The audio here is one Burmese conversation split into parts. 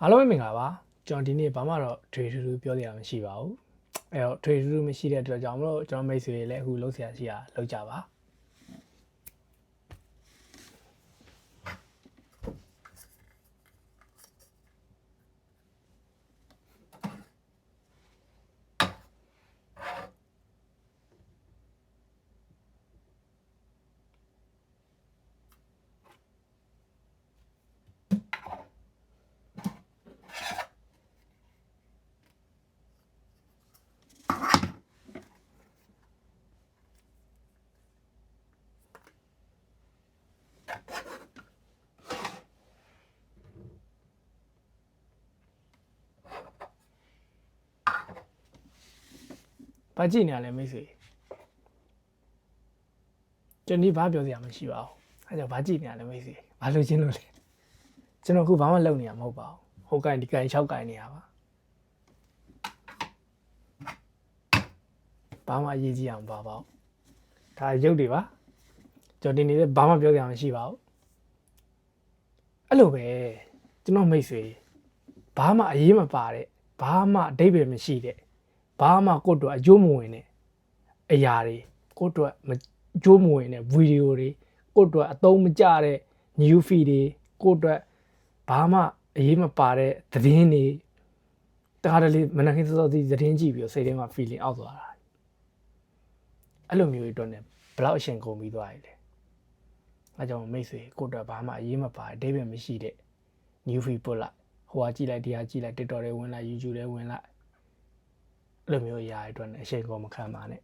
အားလုံးပဲမင်္ဂလာပါကျွန်တော်ဒီနေ့ဘာမှတော့ထွေထူးထူးပြောစရာမရှိပါဘူးအဲ့တော့ထွေထူးထူးမရှိတဲ့အတွက်ကြောင့်မလို့ကျွန်တော်မိတ်ဆွေတွေလည်းအခုလုံးဆရာရှိတာလုံးကြပါဘာကြည့်နေရလဲမိတ်ဆွေကျွန်တော်ဒီဘာပြောစရာမရှိပါဘူးအဲ့ကြောင့်ဘာကြည့်နေရလဲမိတ်ဆွေဘာလို့ချင်းလို့လဲကျွန်တော်အခုဘာမှလုပ်နေရမဟုတ်ပါဘူးဟိုကိုင်ဒီကိုင်၆ကိုင်နေရပါဘာမှအရေးကြီးအောင်ပါပေါ့ဒါရုပ်တွေပါကျွန်တော်ဒီနေ့လည်းဘာမှပြောစရာမရှိပါဘူးအဲ့လိုပဲကျွန်တော်မိတ်ဆွေဘာမှအရေးမပါတဲ့ဘာမှအဓိပ္ပာယ်မရှိတဲ့ဘာမှကိုယ့်အတွက်အကျိုးမဝင်တဲ့အရာတွေကိုယ့်အတွက်အကျိုးမဝင်တဲ့ဗီဒီယိုတွေကိုယ့်အတွက်အသုံးမကျတဲ့ new feed တွေကိုယ့်အတွက်ဘာမှအရေးမပါတဲ့သတင်းတွေတခါတလေမနက်ခင်းစောစောစီးသတင်းကြည့်ပြီးစိတ်ထဲမှာ feeling အောက်သွားတာအဲ့လိုမျိုးတွေအတွက် ਨੇ ဘယ်လောက်အရှင်ကုန်ပြီးသွားရလဲအဲကြောင့်မိတ်ဆွေကိုယ့်အတွက်ဘာမှအရေးမပါအဓိပ္ပာယ်မရှိတဲ့ new feed ပို့လိုက်ဟိုဟာကြည့်လိုက်ဒီဟာကြည့်လိုက် TikTok တွေဝင်လိုက် YouTube တွေဝင်လိုက်အဲ့လိုမျိုးအရာတွေအတွက် ਨੇ အရှင်ကုန်မခံပါနဲ့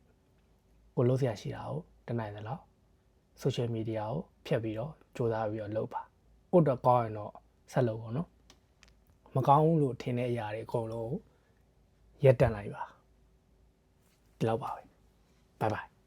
ကိုလို့ဆရာရှိတာကိုတနိုင်သလား social media ကိုဖြတ်ပြီးတော့ကြိုးစားပြီးတော့လုပ်ပါကိုယ့်အတွက်ကောင်းရင်တော့ဆက်လုပ်ပါနော်မကောင်းဘူးလို့ထင်တဲ့အရာတွေအကုန်လုံးရပ်တန့်လိုက်ပါဒီလောက်ပါပဲ bye bye